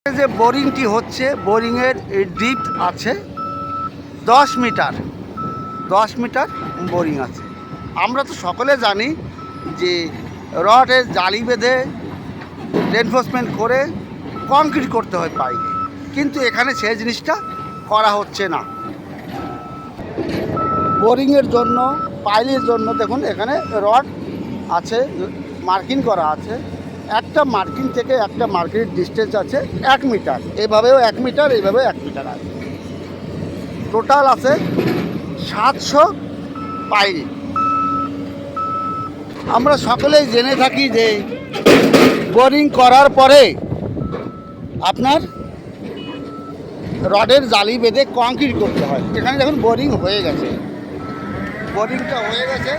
যে বোরিংটি হচ্ছে, বোরিংয়ের ডিপথ আছে 10 মিটার। 10 মিটার বোরিং আছে। আমরা তো সকলে জানি যে রডের জালি বেঁধে রেনফোর্সমেন্ট করে কংক্রিট করতে হয় পাইলে, কিন্তু এখানে সেই জিনিসটা করা হচ্ছে না। বোরিংয়ের জন্য, পাইলের জন্য দেখুন এখানে রড আছে, মার্কিং করা আছে। একটা মার্কিং থেকে একটা মার্কিংয়ের ডিস্টেন্স আছে 1 মিটার, এভাবেও 1 মিটার, এইভাবেও 1 মিটার আছে। টোটাল আছে 700 পাইল। আমরা সকলেই জেনে থাকি যে বোরিং করার পরে আপনার রডের জালি বেঁধে কংক্রিট করতে হয়। এখানে দেখুন বোরিং হয়ে গেছে, বোরিংটা হয়ে গেছে।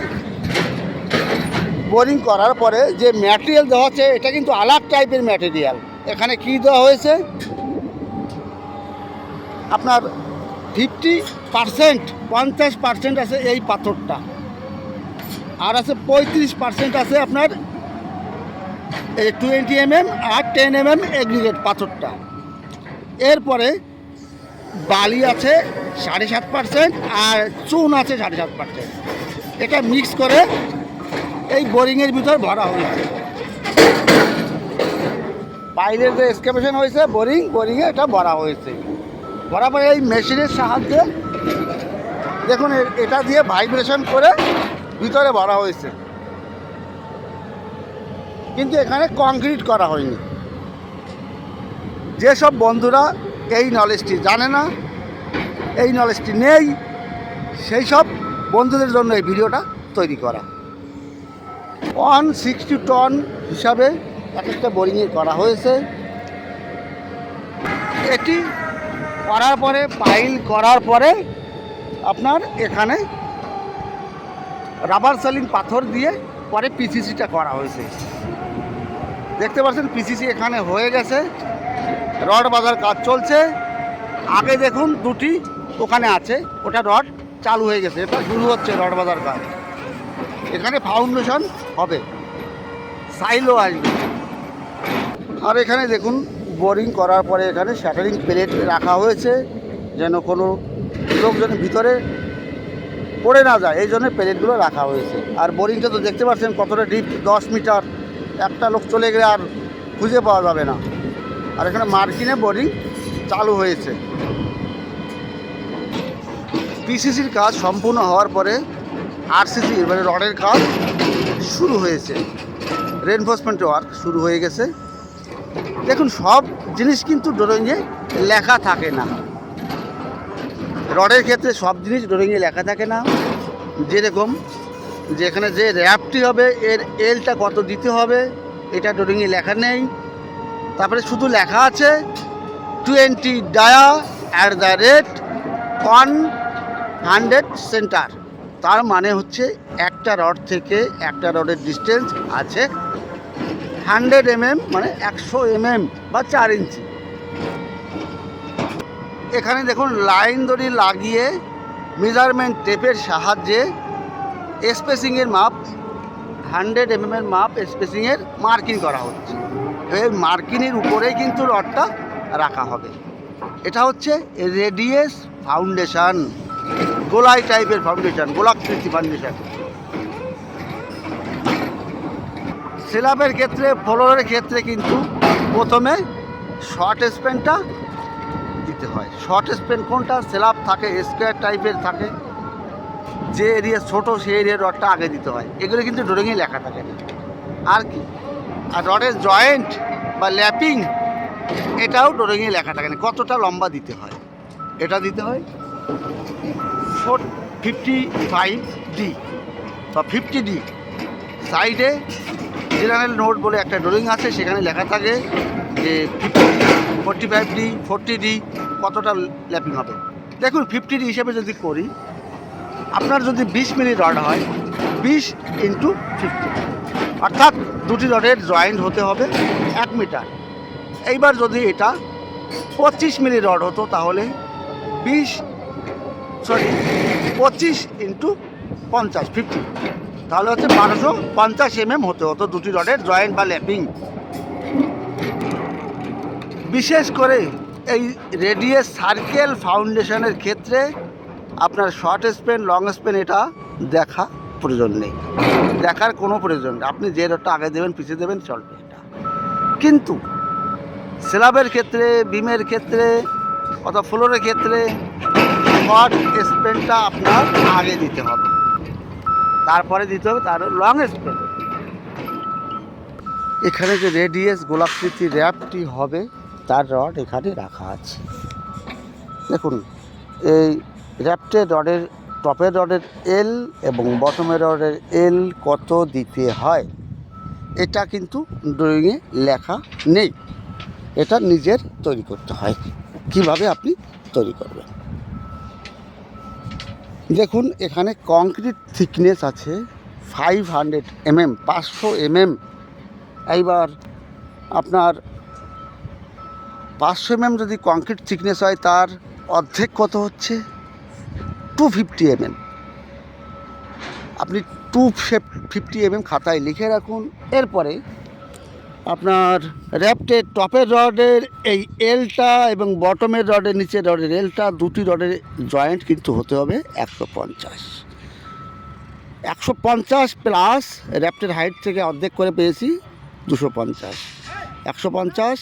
বোরিং করার পরে যে ম্যাটেরিয়াল দেওয়া হচ্ছে এটা কিন্তু আলাদা টাইপের ম্যাটেরিয়াল। এখানে কি দেওয়া হয়েছে আপনার 50%, 50% আছে এই পাথরটা, আর আছে 35% আছে আপনার 20 mm আর 10 mm এগ্রিগেট পাথরটা। এরপরে বালি আছে 7.5% আর চুন আছে 7.5%। এটা মিক্স করে এই বোরিংয়ের ভিতর ভরা হয়েছে। পাইলের যে এক্সকাভেশন হয়েছে বোরিংয়ে এটা ভরা হয়েছে। ভরা পরে এই মেশিনের সাহায্যে দেখুন এটা দিয়ে ভাইব্রেশন করে ভিতরে ভরা হয়েছে, কিন্তু এখানে কংক্রিট করা হয়নি। যেসব বন্ধুরা এই নলেজটি জানে না, এই নলেজটি নেই, সেই সব বন্ধুদের জন্য এই ভিডিওটা তৈরি করা। 160 টন হিসাবে একটা বোরিংয়ে করা হয়েছে। এটি করার পরে, পাইল করার পরে আপনার এখানে রাবার সলিং পাথর দিয়ে পরে পিসিসিটা করা হয়েছে। দেখতে পাচ্ছেন পিসিসি এখানে হয়ে গেছে, রড বাঁধার কাজ চলছে। আগে দেখুন দুটি ওখানে আছে, ওটা রড চালু হয়ে গেছে, এটা শুরু হচ্ছে রড বাঁধার কাজ। এখানে ফাউন্ডেশন হবে, সাইলও আসবে। আর এখানে দেখুন বোরিং করার পরে এখানে শ্যাটারিং প্লেট রাখা হয়েছে, যেন কোনো লোক যেন ভিতরে পড়ে না যায়, এই জন্য প্লেটগুলো রাখা হয়েছে। আর বোরিংটা তো দেখতে পাচ্ছেন কতটা ডিপ, 10 মিটার। একটা লোক চলে গেলে আর খুঁজে পাওয়া যাবে না। আর এখানে মার্কিনে বোরিং চালু হয়েছে। পিসিসির কাজ সম্পূর্ণ হওয়ার পরে আরসিসি মানে রডের কাজ শুরু হয়েছে, রেনফোর্সমেন্ট ওয়ার্ক শুরু হয়ে গেছে। দেখুন সব জিনিস কিন্তু ড্রয়িংয়ে লেখা থাকে না। রডের ক্ষেত্রে সব জিনিস ড্রয়িংয়ে লেখা থাকে না। যেরকম যে এখানে যে র্যাপটি হবে এর এলটা কত দিতে হবে এটা ড্রয়িংয়ে লেখা নেই। তারপরে শুধু লেখা আছে 20 dia at the rate 100 centre. তার মানে হচ্ছে একটা রড থেকে একটা রডের ডিস্টেন্স আছে 100 mm, মানে 100 mm বা 4 ইঞ্চি। এখানে দেখুন লাইন দড়ি লাগিয়ে মেজারমেন্ট টেপের সাহায্যে স্পেসিংয়ের মাপ, 100 mm এর মাপ স্পেসিংয়ের মার্কিং করা হচ্ছে। এই মার্কিংয়ের উপরেই কিন্তু রডটা রাখা হবে। এটা হচ্ছে রেডিয়াস ফাউন্ডেশন, গোলাই টাইপের ফাউন্ডেশন, গোলাকৃতি ফাউন্ডেশন। স্ল্যাবের ক্ষেত্রে, ফ্লোরের ক্ষেত্রে কিন্তু প্রথমে শর্ট স্প্যানটা দিতে হয়। শর্ট স্প্যান কোনটা? স্ল্যাব থাকে স্কোয়ার টাইপের থাকে, যে এরিয়া ছোটো সেই এরিয়ার রডটা আগে দিতে হয়। এগুলো কিন্তু ড্রয়িংয়ে লেখা থাকে না। আর কি, আর রডের জয়েন্ট বা ল্যাপিং এটাও ড্রয়িংয়ে লেখা থাকে না, কতটা লম্বা দিতে হয়। এটা দিতে হয় 55D বা 50D। সাইডে জেনারেল নোট বলে একটা ড্রয়িং আছে, সেখানে লেখা থাকে যে 45D, 40D কতটা ল্যাপিং হবে। দেখুন 50D হিসেবে যদি করি, আপনার যদি 20 মিলি রড হয় 20 × 50, অর্থাৎ দুটি রডের জয়েন্ট হতে হবে 1 মিটার। এইবার যদি এটা 25 মিলি রড হতো তাহলে 25 × 50, 50, তাহলে হচ্ছে 1250 mm হতে হতো দুটি রডের জয়েন্ট বা ল্যাপিং। বিশেষ করে এই রেডিয়াস সার্কেল ফাউন্ডেশনের ক্ষেত্রে আপনার শর্ট স্পেন লং স্পেন এটা দেখা প্রয়োজন নেই, দেখার কোনো প্রয়োজন নেই। আপনি যে রডটা আগে দেবেন পিছিয়ে দেবেন চলবে এটা। কিন্তু স্ল্যাবের ক্ষেত্রে, বিমের ক্ষেত্রে অথবা ফ্লোরের ক্ষেত্রে শর্ট স্পেনটা আপনার আগে দিতে হবে, তারপরে দিতে হবে তার লং স্পেন। এখানে যে রেডিয়াস গোলাকৃতি র্যাপটি হবে তার রড এখানে রাখা আছে। দেখুন এই র্যাপটের রডের টপের রডের এল এবং বটমের রডের এল কত দিতে হয় এটা কিন্তু ড্রয়িংয়ে লেখা নেই, এটা নিজের তৈরি করতে হয়। কিভাবে আপনি তৈরি করবেন দেখুন, এখানে কংক্রিট থিকনেস আছে 500 mm, 500 mm। এইবার আপনার 500 mm যদি কংক্রিট থিকনেস হয় তার অর্ধেক কত হচ্ছে 250 mm। আপনি 250 mm খাতায় লিখে রাখুন। এরপরে আপনার র্যাপটের টপের রডের এই এলটা এবং বটমের রডের নিচের রডের এলটা, দুটি রডের জয়েন্ট কিন্তু হতে হবে 150 প্লাস র্যাপটের হাইট থেকে অর্ধেক করে পেয়েছি 250। 150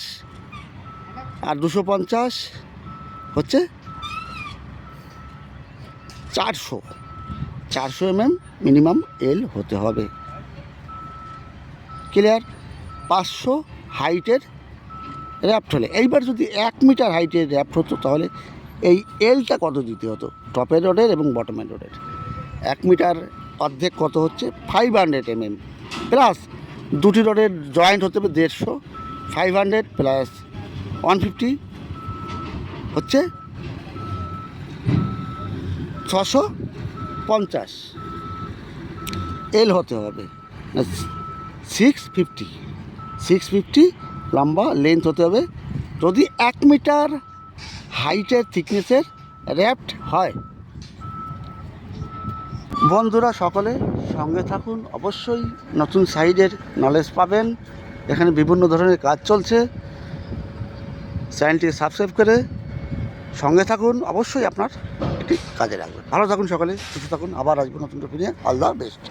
আর 250 হচ্ছে 400 mm মিনিমাম এল হতে হবে। ক্লিয়ার? 500 হাইটের র্যাপ্ট হলে, এইবার যদি 1 মিটার হাইটের র্যাপ্ট হতো তাহলে এই এলটা কত দিতে হতো টপের রডের এবং বটমের রডের? 1 মিটার অর্ধেক কত হচ্ছে 500 mm প্লাস দুটি রডের জয়েন্ট হতে হবে 150। 500 প্লাস 150 হচ্ছে 650 এল হতে হবে। 650 লম্বা লেন্থ হতে হবে যদি 1 মিটার হাইটের থিকনেসের র্যাপ্ট হয়। বন্ধুরা সকলে সঙ্গে থাকুন, অবশ্যই নতুন সাইডের নলেজ পাবেন। এখানে বিভিন্ন ধরনের কাজ চলছে, চ্যানেলটি সাবস্ক্রাইব করে সঙ্গে থাকুন, অবশ্যই আপনার এটি কাজে লাগবে। ভালো থাকুন সকলে, সুস্থ থাকুন, আবার আসবো নতুন টপিক নিয়ে। All the best.